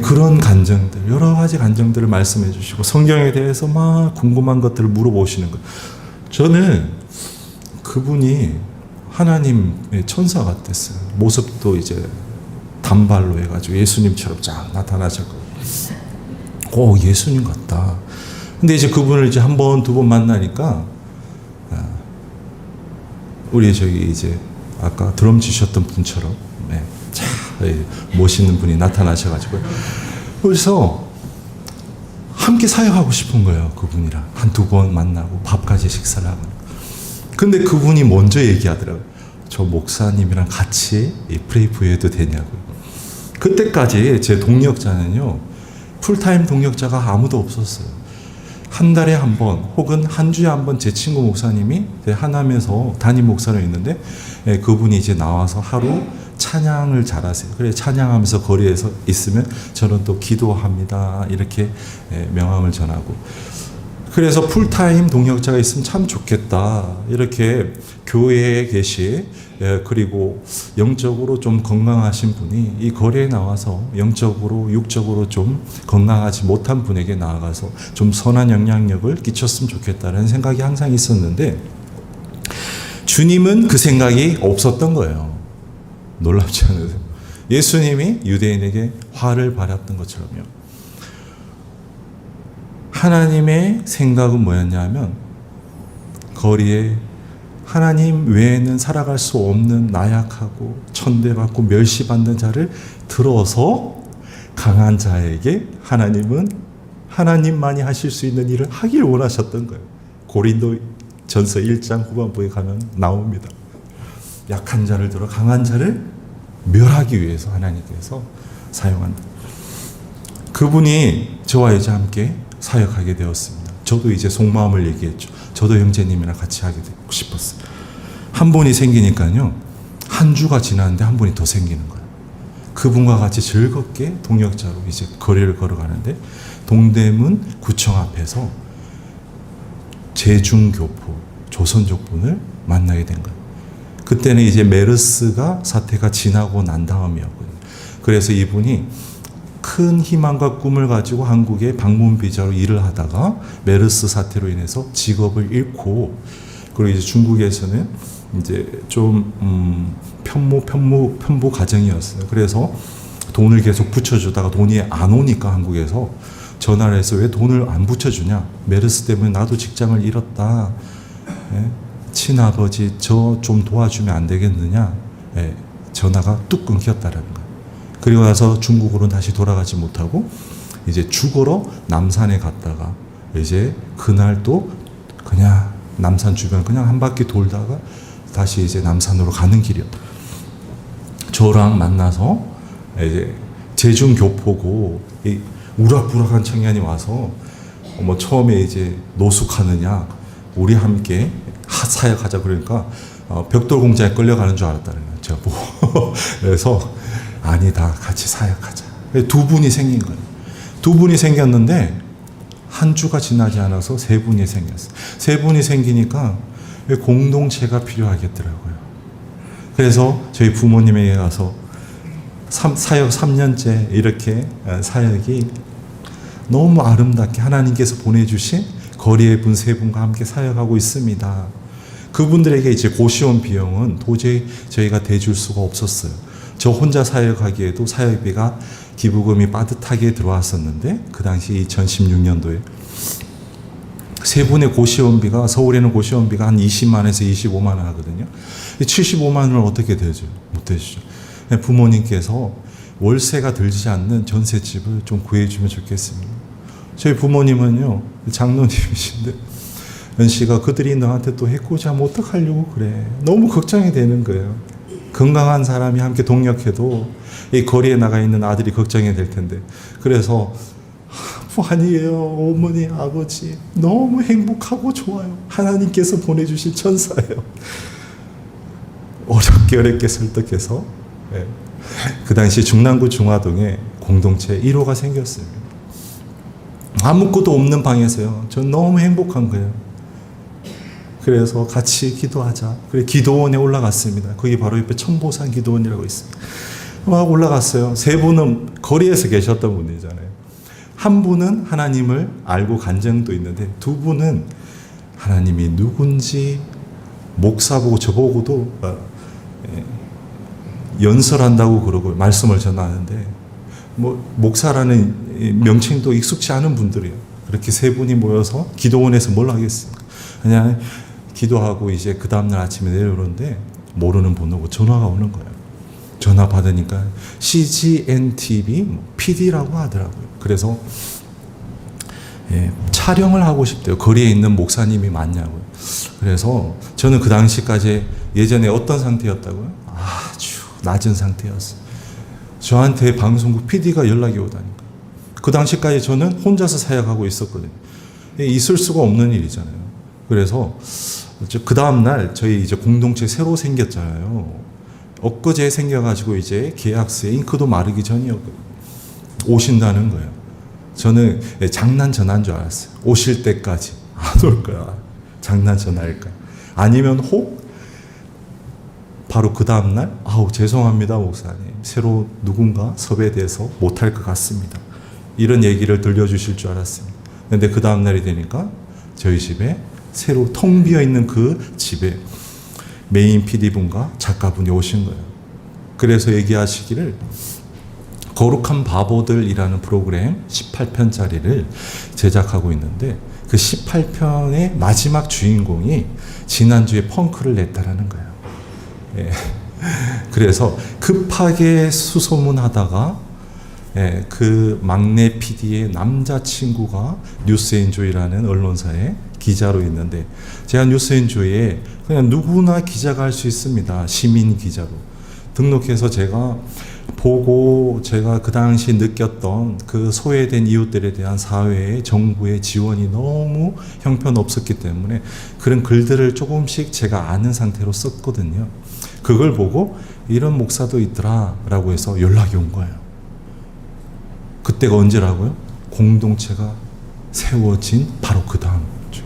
그런 간정들, 여러 가지 간정들을 말씀해 주시고 성경에 대해서 막 궁금한 것들을 물어보시는 거예요. 저는 그분이 하나님의 천사 같았어요. 모습도 이제 단발로 해가지고 예수님처럼 쫙 나타나셨고, 예수님 같다. 근데 이제 그분을 이제 한 번, 두 번 만나니까 우리 저기 이제 아까 드럼 치셨던 분처럼 멋있는 분이 나타나셔가지고 그래서 함께 사역하고 싶은 거예요. 그분이랑 한두 번 만나고 밥까지 식사를 하고. 근데 그분이 먼저 얘기하더라고요. 저 목사님이랑 같이 프레이프 해도 되냐고요. 그때까지 제 동역자는요, 풀타임 동역자가 아무도 없었어요. 한 달에 한 번 혹은 한 주에 한 번 제 친구 목사님이 하남에서 담임 목사로 있는데 그분이 이제 나와서 하루 찬양을 잘하세요. 그래 찬양하면서 거리에서 있으면 저는 또 기도합니다. 이렇게 명함을 전하고. 그래서 풀타임 동역자가 있으면 참 좋겠다. 이렇게 교회에 계시 그리고 영적으로 좀 건강하신 분이 이 거리에 나와서 영적으로 육적으로 좀 건강하지 못한 분에게 나아가서 좀 선한 영향력을 끼쳤으면 좋겠다는 생각이 항상 있었는데 주님은 그 생각이 없었던 거예요. 놀랍지 않으세요? 예수님이 유대인에게 화를 발했던 것처럼요. 하나님의 생각은 뭐였냐면 거리에 하나님 외에는 살아갈 수 없는 나약하고 천대받고 멸시받는 자를 들어서 강한 자에게 하나님은 하나님만이 하실 수 있는 일을 하길 원하셨던 거예요. 고린도 전서 1장 후반부에 가면 나옵니다. 약한 자를 들어 강한 자를 멸하기 위해서 하나님께서 사용한다. 그분이 저와 이제 함께 사역하게 되었습니다. 저도 이제 속마음을 얘기했죠. 저도 형제님이랑 같이 하게 되고 싶었어요. 한 분이 생기니까요, 한 주가 지났는데 한 분이 더 생기는 거예요. 그분과 같이 즐겁게 동역자로 이제 거리를 걸어가는데 동대문 구청 앞에서 제중교포 조선족분을 만나게 된 거예요. 그때는 이제 메르스가 사태가 지나고 난 다음이었거든요. 그래서 이분이 큰 희망과 꿈을 가지고 한국에 방문 비자로 일을 하다가 메르스 사태로 인해서 직업을 잃고, 그리고 이제 중국에서는 이제 좀 편보 가정이었어요. 그래서 돈을 계속 붙여주다가 돈이 안 오니까 한국에서 전화를 해서 왜 돈을 안 붙여주냐. 메르스 때문에 나도 직장을 잃었다. 예? 친아버지 저 좀 도와주면 안 되겠느냐. 예, 전화가 뚝 끊겼다라는 거예요. 그리고 나서 중국으로 다시 돌아가지 못하고 이제 죽으러 남산에 갔다가 이제 그날 또 그냥 남산 주변 그냥 한 바퀴 돌다가 다시 이제 남산으로 가는 길이었다. 저랑 만나서 이제 제중교포고 이 우락부락한 청년이 와서 뭐 처음에 이제 노숙하느냐 우리 함께 사역하자 그러니까 벽돌 공장에 끌려가는 줄 알았다는 거예요. 제가 보고 그래서 아니다 같이 사역하자. 두 분이 생긴 거예요. 두 분이 생겼는데 한 주가 지나지 않아서 세 분이 생겼어요. 세 분이 생기니까 공동체가 필요하겠더라고요. 그래서 저희 부모님에게 가서 사역 3년째 이렇게 사역이 너무 아름답게 하나님께서 보내주신 거리의 분 세 분과 함께 사역하고 있습니다. 그분들에게 이제 고시원 비용은 도저히 저희가 대줄 수가 없었어요. 저 혼자 사역하기에도 사역비가 기부금이 빠듯하게 들어왔었는데 그 당시 2016년도에 세 분의 고시원비가 서울에는 고시원비가 한 20만에서 25만 원 하거든요. 75만 원을 어떻게 대죠? 못 대주죠. 부모님께서 월세가 들지 않는 전셋집을 좀 구해주면 좋겠습니다. 저희 부모님은요 장로님이신데 연씨가 그들이 너한테 또 해코지 하면 어떡하려고 그래. 너무 걱정이 되는 거예요. 건강한 사람이 함께 동력해도 이 거리에 나가 있는 아들이 걱정이 될 텐데 그래서 아니에요 어머니 아버지 너무 행복하고 좋아요. 하나님께서 보내주신 천사예요. 어렵게 설득해서 그 당시 중랑구 중화동에 공동체 1호가 생겼습니다. 아무것도 없는 방에서요. 전 너무 행복한 거예요. 그래서 같이 기도하자. 그래 기도원에 올라갔습니다. 거기 바로 옆에 천보산 기도원이라고 있습니다. 막 올라갔어요. 세 분은 거리에서 계셨던 분이잖아요. 한 분은 하나님을 알고 간증도 있는데 두 분은 하나님이 누군지 목사 보고 저보고도 연설한다고 그러고 말씀을 전하는데 뭐 목사라는 명칭도 익숙치 않은 분들이에요. 그렇게 세 분이 모여서 기도원에서 뭘 하겠습니까? 그냥 기도하고 이제 그 다음날 아침에 내려오는데 모르는 번호고 전화가 오는 거예요. 전화 받으니까 CGN-TV PD라고 하더라고요. 그래서 촬영을 하고 싶대요. 거리에 있는 목사님이 맞냐고요. 그래서 저는 그 당시까지 예전에 어떤 상태였다고요? 아주 낮은 상태였어요. 저한테 방송국 PD가 연락이 오다니까. 그 당시까지 저는 혼자서 사역하고 있었거든요. 있을 수가 없는 일이잖아요. 그래서 그 다음날 저희 이제 공동체 새로 생겼잖아요. 엊그제 생겨가지고 이제 계약서에 잉크도 마르기 전이었거든요. 오신다는 거예요. 저는 장난 전화인 줄 알았어요. 오실 때까지 안 올 거야. 장난 전화일까? 아니면 혹 바로 그 다음날 아우 죄송합니다 목사님 새로 누군가 섭외돼서 못할 것 같습니다. 이런 얘기를 들려주실 줄 알았습니다. 근데 그 다음날이 되니까 저희 집에 새로 텅 비어있는 그 집에 메인 PD분과 작가분이 오신 거예요. 그래서 얘기하시기를 거룩한 바보들이라는 프로그램 18편짜리를 제작하고 있는데 그 18편의 마지막 주인공이 지난주에 펑크를 냈다라는 거예요. 예. 그래서 급하게 수소문하다가 그 막내 PD의 남자친구가 뉴스엔조이라는 언론사에 기자로 있는데 제가 뉴스엔조이에 그냥 누구나 기자가 할 수 있습니다. 시민 기자로 등록해서 제가 보고 제가 그 당시 느꼈던 그 소외된 이웃들에 대한 사회의 정부의 지원이 너무 형편없었기 때문에 그런 글들을 조금씩 제가 아는 상태로 썼거든요. 그걸 보고 이런 목사도 있더라라고 해서 연락이 온 거예요. 그때가 언제라고요? 공동체가 세워진 바로 그 다음 주에.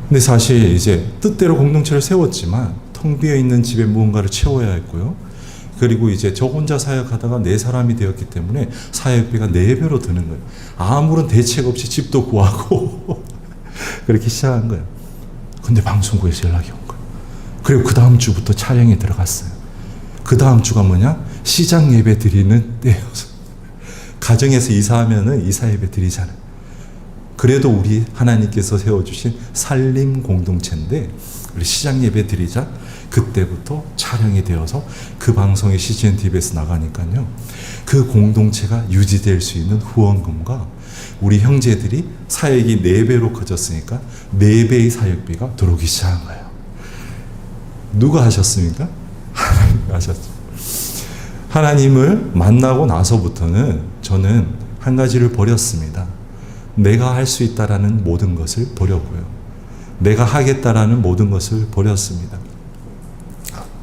근데 사실 이제 뜻대로 공동체를 세웠지만 텅 비어 있는 집에 무언가를 채워야 했고요. 그리고 이제 저 혼자 사역하다가 4사람이 되었기 때문에 사역비가 4배로 드는 거예요. 아무런 대책 없이 집도 구하고 그렇게 시작한 거예요. 근데 방송국에서 연락이 온 거예요. 그리고 그 다음 주부터 촬영이 들어갔어요. 그 다음 주가 뭐냐? 시장 예배 드리는 때여서. 가정에서 이사하면은 이사 예배 드리잖아요. 그래도 우리 하나님께서 세워주신 살림 공동체인데 우리 시장 예배 드리자. 그때부터 촬영이 되어서 그 방송이 CGN TV에서 나가니까요. 그 공동체가 유지될 수 있는 후원금과 우리 형제들이 사역이 4배로 커졌으니까 4배의 사역비가 들어오기 시작한 거예요. 누가 하셨습니까? 하나님이 하셨죠. 하나님을 만나고 나서부터는 저는 한 가지를 버렸습니다. 내가 할 수 있다라는 모든 것을 버렸고요. 내가 하겠다라는 모든 것을 버렸습니다.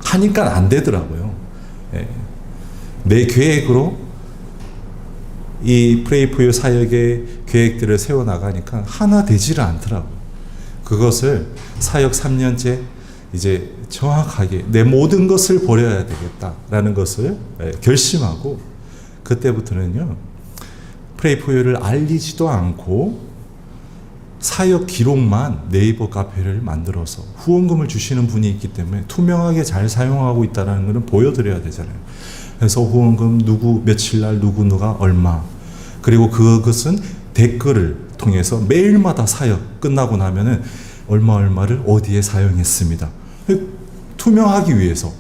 하니까 안 되더라고요. 예. 내 계획으로 이 Pray for You 사역의 계획들을 세워나가니까 하나 되지를 않더라고요. 그것을 사역 3년째 이제 정확하게 내 모든 것을 버려야 되겠다라는 것을 결심하고 그때부터는요. Pray for You를 알리지도 않고 사역 기록만 네이버 카페를 만들어서 후원금을 주시는 분이 있기 때문에 투명하게 잘 사용하고 있다는 것을 보여드려야 되잖아요. 그래서 후원금 누구 며칠 날 누가 얼마 그리고 그것은 댓글을 통해서 매일마다 사역 끝나고 나면은 얼마를 어디에 사용했습니다. 투명하기 위해서.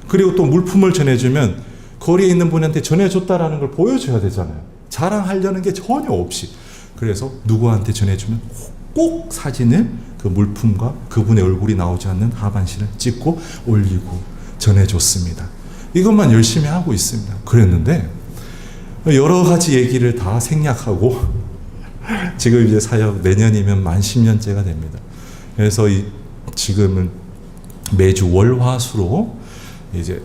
그리고 또 물품을 전해주면 거리에 있는 분한테 전해줬다라는 걸 보여줘야 되잖아요. 자랑하려는 게 전혀 없이. 그래서 누구한테 전해주면 꼭 사진을 그 물품과 그분의 얼굴이 나오지 않는 하반신을 찍고 올리고 전해줬습니다. 이것만 열심히 하고 있습니다. 그랬는데 여러 가지 얘기를 다 생략하고 지금 이제 사역 내년이면 만 10년째가 됩니다. 그래서 지금은 매주 월화수로 이제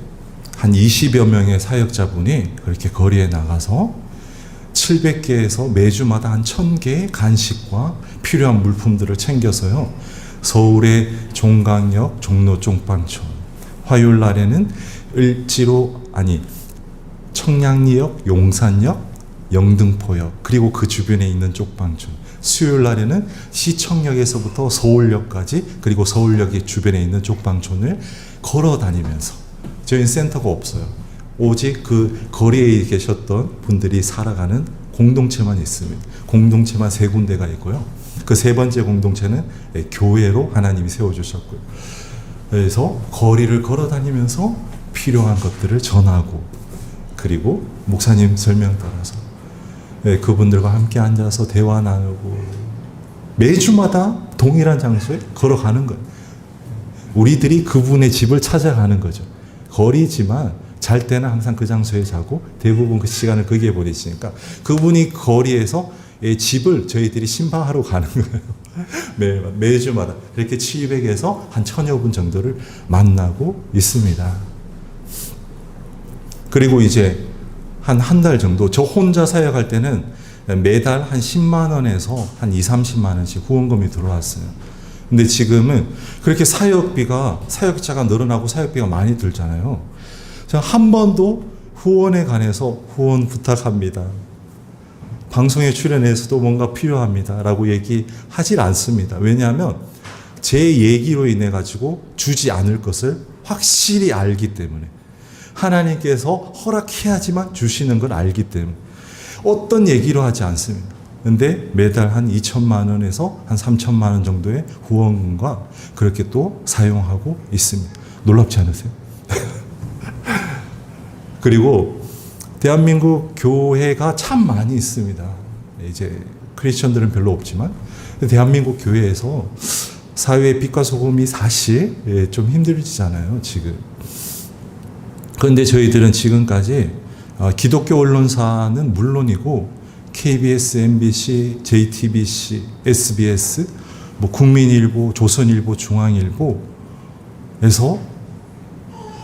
한 20여 명의 사역자분이 그렇게 거리에 나가서 700개에서 매주마다 한 1000개의 간식과 필요한 물품들을 챙겨서요. 서울의 종강역, 종로 쪽방촌, 화요일 날에는 청량리역, 용산역, 영등포역, 그리고 그 주변에 있는 쪽방촌, 수요일 날에는 시청역에서부터 서울역까지 그리고 서울역의 주변에 있는 쪽방촌을 걸어 다니면서 저희는 센터가 없어요. 오직 그 거리에 계셨던 분들이 살아가는 공동체만 있습니다. 공동체만 3군데가 있고요. 그 3번째 공동체는 교회로 하나님이 세워주셨고요. 그래서 거리를 걸어 다니면서 필요한 것들을 전하고 그리고 목사님 설명 따라서 그분들과 함께 앉아서 대화 나누고 매주마다 동일한 장소에 걸어가는 거예요. 우리들이 그분의 집을 찾아가는 거죠. 거리지만 잘 때는 항상 그 장소에 자고 대부분 그 시간을 거기에 보내시니까 그분이 거리에서 집을 저희들이 신방하러 가는 거예요. 매주마다 그렇게 700에서 한 1000여 분 정도를 만나고 있습니다. 그리고 이제 한 달 정도 저 혼자 사역할 때는 매달 한 10만 원에서 한 2, 30만 원씩 후원금이 들어왔어요. 근데 지금은 그렇게 사역자가 늘어나고 사역비가 많이 들잖아요. 제가 한 번도 후원에 관해서 후원 부탁합니다. 방송에 출연해서도 뭔가 필요합니다. 라고 얘기하질 않습니다. 왜냐하면 제 얘기로 인해 가지고 주지 않을 것을 확실히 알기 때문에 하나님께서 허락해야지만 주시는 걸 알기 때문에 어떤 얘기로 하지 않습니다. 근데 매달 한 2천만 원에서 한 3천만 원 정도의 후원금과 그렇게 또 사용하고 있습니다. 놀랍지 않으세요? 그리고 대한민국 교회가 참 많이 있습니다. 이제 크리스천들은 별로 없지만 대한민국 교회에서 사회의 빛과 소금이 사실 좀 힘들지잖아요, 지금. 그런데 저희들은 지금까지 기독교 언론사는 물론이고 KBS, MBC, JTBC, SBS, 국민일보, 조선일보, 중앙일보에서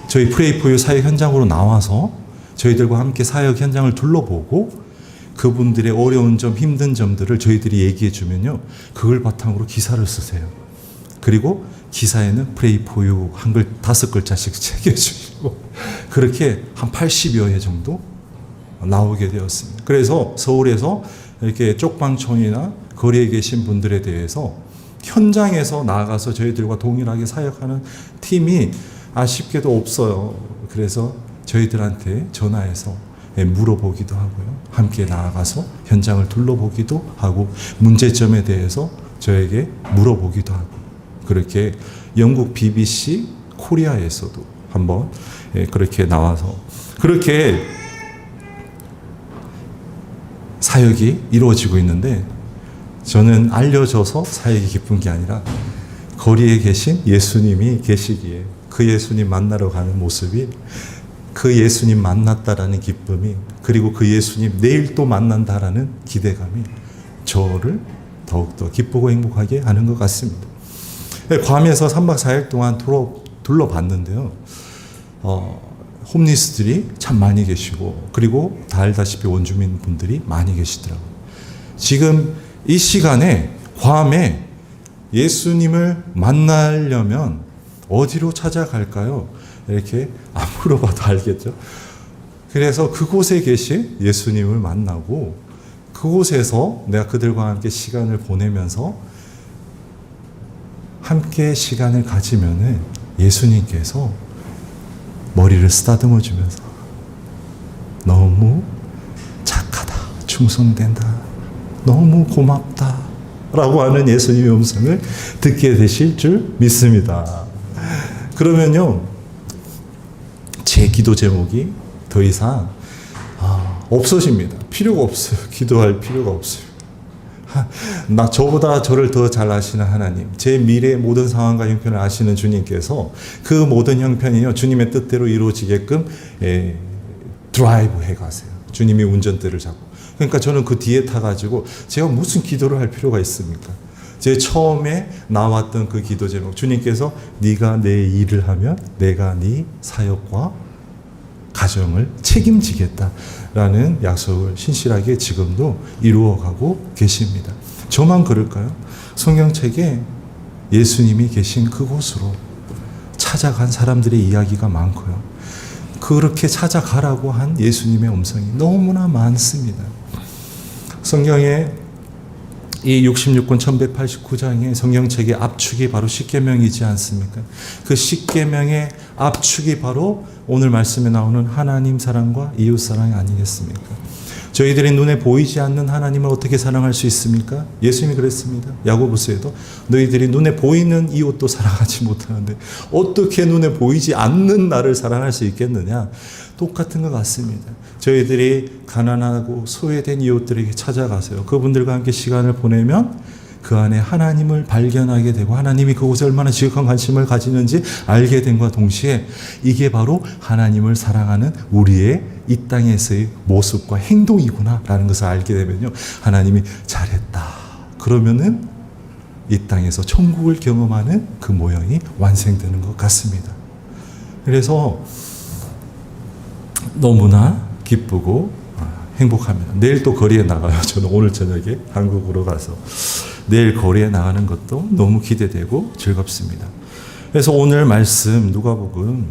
저희 Pray for You 사역 현장으로 나와서 저희들과 함께 사역 현장을 둘러보고 그분들의 어려운 점, 힘든 점들을 저희들이 얘기해 주면요. 그걸 바탕으로 기사를 쓰세요. 그리고 기사에는 Pray for You 한글 5글자씩 새겨주시고 그렇게 한 80여 회 정도 나오게 되었습니다. 그래서 서울에서 이렇게 쪽방촌이나 거리에 계신 분들에 대해서 현장에서 나아가서 저희들과 동일하게 사역하는 팀이 아쉽게도 없어요. 그래서 저희들한테 전화해서 물어보기도 하고요. 함께 나아가서 현장을 둘러보기도 하고 문제점에 대해서 저에게 물어보기도 하고 그렇게 영국 BBC 코리아에서도 한번 그렇게 나와서 그렇게 사역이 이루어지고 있는데 저는 알려져서 사역이 기쁜 게 아니라 거리에 계신 예수님이 계시기에 그 예수님 만나러 가는 모습이 그 예수님 만났다라는 기쁨이 그리고 그 예수님 내일 또 만난다라는 기대감이 저를 더욱더 기쁘고 행복하게 하는 것 같습니다. 괌에서 3박 4일 동안 둘러봤는데요. 홈리스들이 참 많이 계시고 그리고 다 알다시피 원주민 분들이 많이 계시더라고요. 지금 이 시간에 괌에 예수님을 만나려면 어디로 찾아갈까요? 이렇게 안 물어봐도 알겠죠. 그래서 그곳에 계신 예수님을 만나고 그곳에서 내가 그들과 함께 시간을 보내면서 함께 시간을 가지면은 예수님께서 머리를 쓰다듬어 주면서 너무 착하다, 충성된다, 너무 고맙다 라고 하는 예수님의 음성을 듣게 되실 줄 믿습니다. 그러면요, 제 기도 제목이 더 이상 없어집니다. 필요가 없어요. 기도할 필요가 없어요. 저보다 저를 더 잘 아시는 하나님, 제 미래의 모든 상황과 형편을 아시는 주님께서 그 모든 형편이요 주님의 뜻대로 이루어지게끔 드라이브 해가세요. 주님이 운전대를 잡고. 그러니까 저는 그 뒤에 타가지고 제가 무슨 기도를 할 필요가 있습니까? 제 처음에 나왔던 그 기도 제목, 주님께서 네가 내 일을 하면 내가 네 사역과 가정을 책임지겠다라는 약속을 신실하게 지금도 이루어가고 계십니다. 저만 그럴까요? 성경책에 예수님이 계신 그곳으로 찾아간 사람들의 이야기가 많고요. 그렇게 찾아가라고 한 예수님의 음성이 너무나 많습니다. 성경에 이 66권 1189장의 성경책의 압축이 바로 십계명이지 않습니까? 그 십계명의 압축이 바로 오늘 말씀에 나오는 하나님 사랑과 이웃 사랑이 아니겠습니까? 저희들이 눈에 보이지 않는 하나님을 어떻게 사랑할 수 있습니까? 예수님이 그랬습니다. 야고보서에도 너희들이 눈에 보이는 이웃도 사랑하지 못하는데 어떻게 눈에 보이지 않는 나를 사랑할 수 있겠느냐? 똑같은 것 같습니다. 저희들이 가난하고 소외된 이웃들에게 찾아가세요. 그분들과 함께 시간을 보내면 그 안에 하나님을 발견하게 되고 하나님이 그곳에 얼마나 지극한 관심을 가지는지 알게 됨과 동시에 이게 바로 하나님을 사랑하는 우리의 이 땅에서의 모습과 행동이구나 라는 것을 알게 되면요, 하나님이 잘했다 그러면은 이 땅에서 천국을 경험하는 그 모형이 완성되는 것 같습니다. 그래서 너무나 기쁘고 행복합니다. 내일 또 거리에 나가요. 저는 오늘 저녁에 한국으로 가서 내일 거리에 나가는 것도 너무 기대되고 즐겁습니다. 그래서 오늘 말씀 누가복음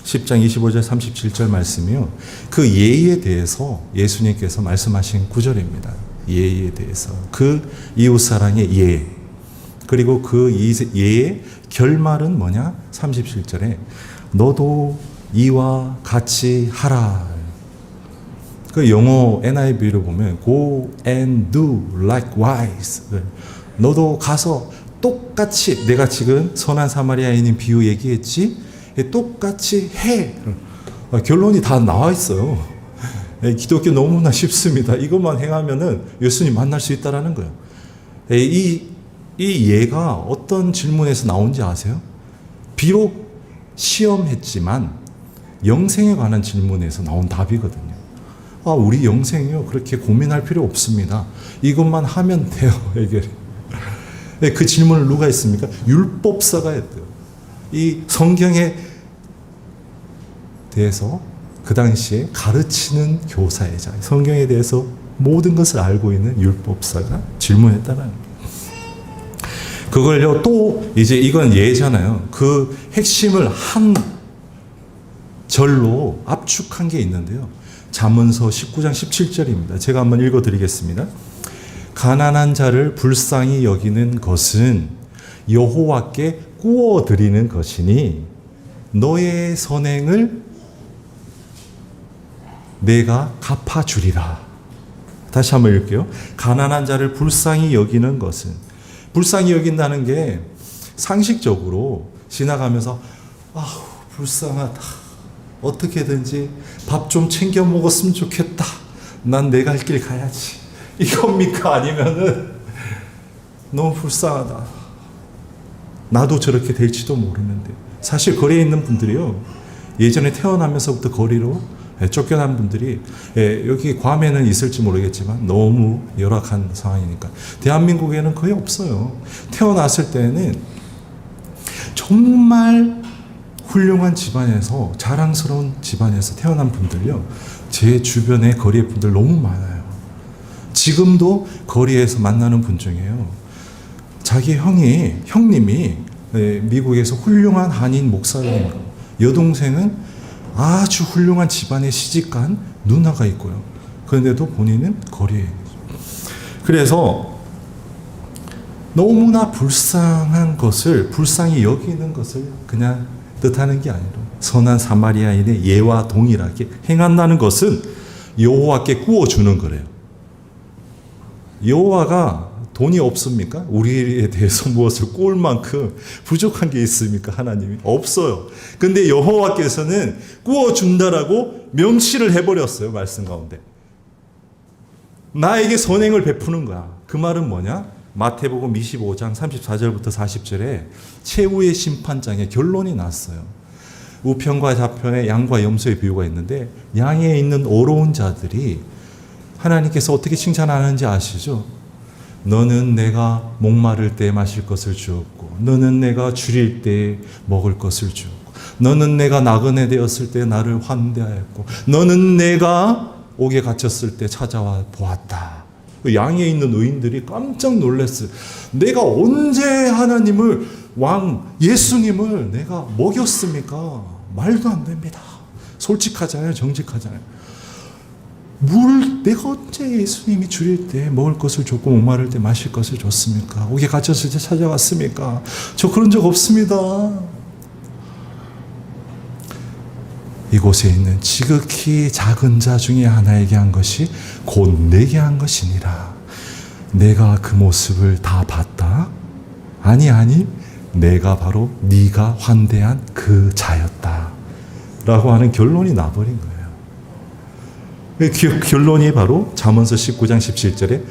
10장 25절 37절 말씀이요, 그 예의에 대해서 예수님께서 말씀하신 구절입니다. 예의에 대해서, 그 이웃사랑의 예, 그리고 그 예의 결말은 뭐냐? 37절에 너도 이와 같이 하라. 그 영어 NIV로 보면 go and do likewise. 너도 가서 똑같이, 내가 지금 선한 사마리아인인 비유 얘기했지? 똑같이 해. 결론이 다 나와 있어요. 기독교 너무나 쉽습니다. 이것만 행하면은 예수님 만날 수 있다라는 거예요. 이 예가 어떤 질문에서 나온지 아세요? 비록 시험했지만 영생에 관한 질문에서 나온 답이거든요. 우리 영생이요, 그렇게 고민할 필요 없습니다. 이것만 하면 돼요. 해결이. 그 질문을 누가 했습니까? 율법사가 했대요. 이 성경에 대해서 그 당시에 가르치는 교사이자 성경에 대해서 모든 것을 알고 있는 율법사가 질문했다는 거예요. 그걸요, 또 이제 이건 예잖아요. 그 핵심을 한 절로 압축한 게 있는데요. 잠언서 19장 17절입니다. 제가 한번 읽어드리겠습니다. 가난한 자를 불쌍히 여기는 것은 여호와께 구워드리는 것이니 너의 선행을 내가 갚아주리라. 다시 한번 읽을게요. 가난한 자를 불쌍히 여기는 것은, 불쌍히 여긴다는 게 상식적으로 지나가면서 아우 불쌍하다, 어떻게든지 밥 좀 챙겨 먹었으면 좋겠다, 난 내 갈 길 가야지, 이겁니까? 아니면은 너무 불쌍하다, 나도 저렇게 될지도 모르는데. 사실 거리에 있는 분들이요, 예전에 태어나면서부터 거리로 쫓겨난 분들이, 여기 괌에는 있을지 모르겠지만 너무 열악한 상황이니까 대한민국에는 거의 없어요. 태어났을 때는 정말 훌륭한 집안에서, 자랑스러운 집안에서 태어난 분들요, 제 주변에 거리의 분들 너무 많아요. 지금도 거리에서 만나는 분 중에요, 자기 형님이 미국에서 훌륭한 한인 목사님으로, 여동생은 아주 훌륭한 집안에 시집간 누나가 있고요. 그런데도 본인은 거리에 있죠. 그래서 너무나 불쌍한 것을, 불쌍히 여기는 것을 그냥 뜻하는 게 아니라 선한 사마리아인의 예와 동일하게 행한다는 것은 여호와께 구워주는 거래요. 여호와가 돈이 없습니까? 우리에 대해서 무엇을 구울 만큼 부족한 게 있습니까? 하나님이 없어요. 근데 여호와께서는 구워준다라고 명시를 해버렸어요. 말씀 가운데 나에게 선행을 베푸는 거야. 그 말은 뭐냐? 마태복음 25장 34절부터 40절에 최후의 심판장의 결론이 났어요. 우편과 좌편에 양과 염소의 비유가 있는데, 양에 있는 어려운 자들이 하나님께서 어떻게 칭찬하는지 아시죠? 너는 내가 목마를 때 마실 것을 주었고, 너는 내가 줄일 때 먹을 것을 주었고, 너는 내가 나그네 되었을 때 나를 환대하였고, 너는 내가 옥에 갇혔을 때 찾아와 보았다. 양에 있는 의인들이 깜짝 놀랐어요. 내가 언제 하나님을, 왕 예수님을 내가 먹였습니까? 말도 안 됩니다. 솔직하잖아요. 정직하잖아요. 내가 언제 예수님이 줄일 때 먹을 것을 줬고 목마를 때 마실 것을 줬습니까? 옥에 갇혔을 때 찾아왔습니까? 저 그런 적 없습니다. 이곳에 있는 지극히 작은 자 중에 하나에게 한 것이 곧 내게 한 것이니라. 내가 그 모습을 다 봤다? 아니 내가 바로 네가 환대한 그 자였다 라고 하는 결론이 나버린 거예요. 그 결론이 바로 잠언서 19장 17절에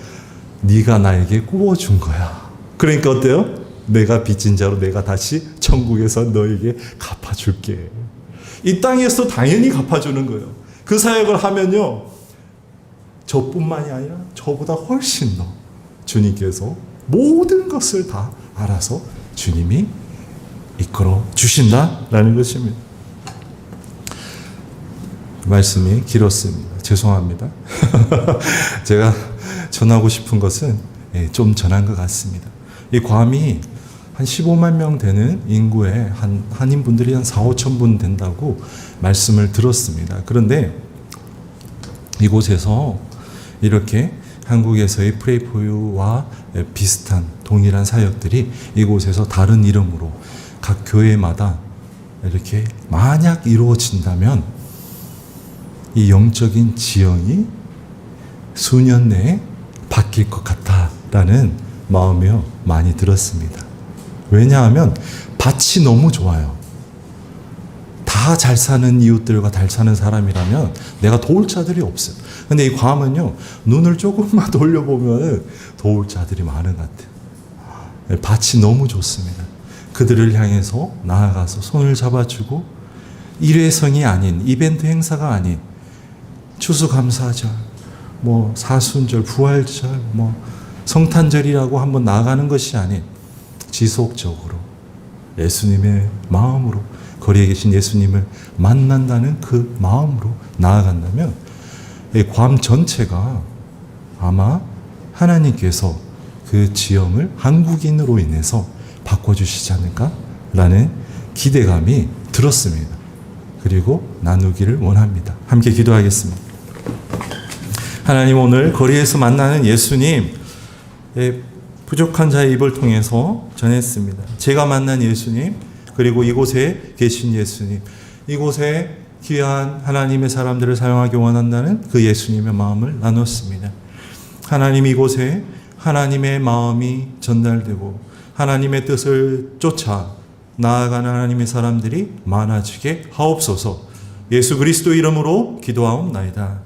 네가 나에게 구워준 거야. 그러니까 어때요? 내가 빚진 자로 내가 다시 천국에서 너에게 갚아줄게. 이 땅에서 당연히 갚아주는 거예요. 그 사역을 하면요, 저뿐만이 아니라 저보다 훨씬 더 주님께서 모든 것을 다 알아서 주님이 이끌어 주신다라는 것입니다. 말씀이 길었습니다. 죄송합니다. 제가 전하고 싶은 것은 좀 전한 것 같습니다. 이 괌이 한 15만 명 되는 인구의 한인분들이 한 4, 5천 분 된다고 말씀을 들었습니다. 그런데 이곳에서 이렇게 한국에서의 프레이포유와 비슷한 동일한 사역들이 이곳에서 다른 이름으로 각 교회마다 이렇게 만약 이루어진다면 이 영적인 지형이 수년 내에 바뀔 것 같다라는 마음이 많이 들었습니다. 왜냐하면 밭이 너무 좋아요. 다 잘 사는 이웃들과 잘 사는 사람이라면 내가 도울 자들이 없어요. 근데 이 괌은요, 눈을 조금만 돌려보면 도울 자들이 많은 것 같아요. 밭이 너무 좋습니다. 그들을 향해서 나아가서 손을 잡아주고, 일회성이 아닌, 이벤트 행사가 아닌 추수감사절, 사순절, 부활절, 성탄절이라고 한번 나아가는 것이 아닌 지속적으로 예수님의 마음으로, 거리에 계신 예수님을 만난다는 그 마음으로 나아간다면 이 괌 전체가 아마 하나님께서 그 지형을 한국인으로 인해서 바꿔주시지 않을까라는 기대감이 들었습니다. 그리고 나누기를 원합니다. 함께 기도하겠습니다. 하나님, 오늘 거리에서 만나는 예수님, 부족한 자의 입을 통해서 전했습니다. 제가 만난 예수님, 그리고 이곳에 계신 예수님, 이곳에 귀한 하나님의 사람들을 사용하기 원한다는 그 예수님의 마음을 나눴습니다. 하나님 이곳에 하나님의 마음이 전달되고 하나님의 뜻을 쫓아 나아가는 하나님의 사람들이 많아지게 하옵소서. 예수 그리스도 이름으로 기도하옵나이다.